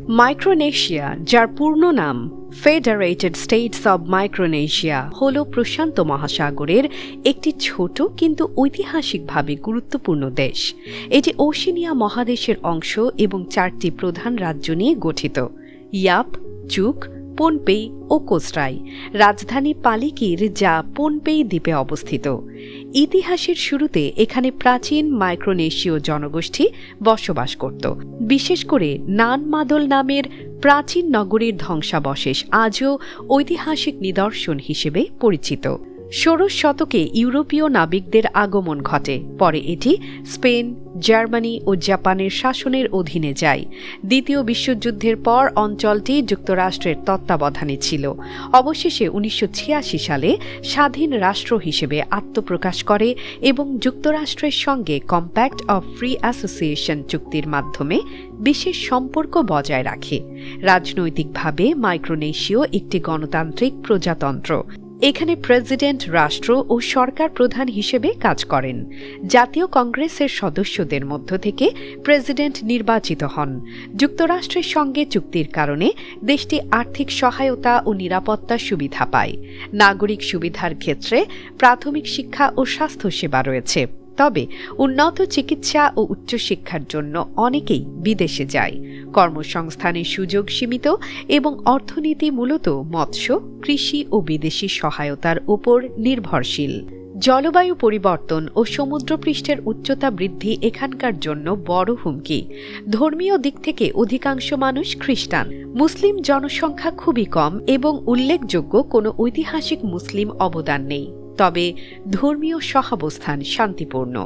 Micronesia, যার পূর্ণ নাম ফেডারেটেড স্টেটস অব মাইক্রোনেশিয়া, হল প্রশান্ত মহাসাগরের একটি ছোট কিন্তু ঐতিহাসিকভাবে গুরুত্বপূর্ণ দেশ। এটি ওশেনিয়া মহাদেশের অংশ এবং 4টি প্রধান রাজ্য নিয়ে গঠিত: ইয়াপ, চুক, পোনপেই ও কোস্টাই। রাজধানী পালিকির, যা পোনপেই দ্বীপে অবস্থিত। ইতিহাসের শুরুতে এখানে প্রাচীন মাইক্রোনেশীয় জনগোষ্ঠী বসবাস করত। বিশেষ করে নান মাদল নামের প্রাচীন নগরীর ধ্বংসাবশেষ আজও ঐতিহাসিক নিদর্শন হিসেবে পরিচিত। 16 শতকে ইউরোপীয় নাবিকদের আগমন ঘটে। পরে এটি স্পেন, জার্মানি ও জাপানের শাসনের অধীনে যায়। দ্বিতীয় বিশ্বযুদ্ধের পর অঞ্চলটি যুক্তরাষ্ট্রের তত্ত্বাবধানে ছিল। অবশেষে 1986 সালে স্বাধীন রাষ্ট্র হিসেবে আত্মপ্রকাশ করে এবং যুক্তরাষ্ট্রের সঙ্গে কম্প্যাক্ট অফ ফ্রি অ্যাসোসিয়েশন চুক্তির মাধ্যমে বিশেষ সম্পর্ক বজায় রাখে। রাজনৈতিকভাবে মাইক্রোনেশীয় একটি গণতান্ত্রিক প্রজাতন্ত্র। এখানে প্রেসিডেন্ট রাষ্ট্র ও সরকার প্রধান হিসেবে কাজ করেন। জাতীয় কংগ্রেসের সদস্যদের মধ্য থেকে প্রেসিডেন্ট নির্বাচিত হন। যুক্তরাষ্ট্রের সঙ্গে চুক্তির কারণে দেশটি আর্থিক সহায়তা ও নিরাপত্তা সুবিধা পায়। নাগরিক সুবিধার ক্ষেত্রে প্রাথমিক শিক্ষা ও স্বাস্থ্যসেবা রয়েছে। তবে উন্নত চিকিৎসা ও উচ্চশিক্ষার জন্য অনেকেই বিদেশে যায়। কর্মসংস্থানের সুযোগ সীমিত এবং অর্থনীতি মূলত মৎস্য, কৃষি ও বিদেশি সহায়তার উপর নির্ভরশীল। জলবায়ু পরিবর্তন ও সমুদ্রপৃষ্ঠের উচ্চতা বৃদ্ধি এখানকার জন্য বড় হুমকি। ধর্মীয় দিক থেকে অধিকাংশ মানুষ খ্রিস্টান। মুসলিম জনসংখ্যা খুবই কম এবং উল্লেখযোগ্য কোনো ঐতিহাসিক মুসলিম অবদান নেই। তবে ধর্মীয় সহাবস্থান শান্তিপূর্ণ।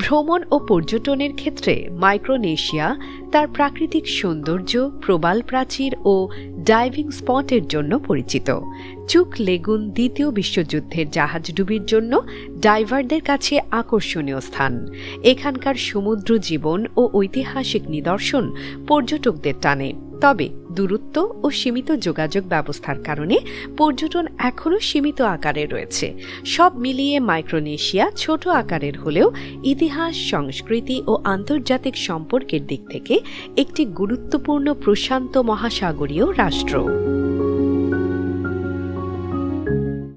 ভ্রমণ ও পর্যটনের ক্ষেত্রে মাইক্রোনেশিয়া তার প্রাকৃতিক সৌন্দর্য, প্রবাল প্রাচীর ও ডাইভিং স্পটের জন্য পরিচিত। চুক লেগুন দ্বিতীয় বিশ্বযুদ্ধের জাহাজডুবির জন্য ডাইভারদের কাছে আকর্ষণীয় স্থান। এখানকার সমুদ্র জীবন ও ঐতিহাসিক নিদর্শন পর্যটকদের টানে। তবে দূরত্ব ও সীমিত যোগাযোগ ব্যবস্থার কারণে পর্যটন এখনও সীমিত আকারে রয়েছে। সব মিলিয়ে মাইক্রোনেশিয়া ছোট আকারের হলেও ইতিহাস, সংস্কৃতি ও আন্তর্জাতিক সম্পর্কের দিক থেকে একটি গুরুত্বপূর্ণ প্রশান্ত মহাসাগরীয় রাষ্ট্র।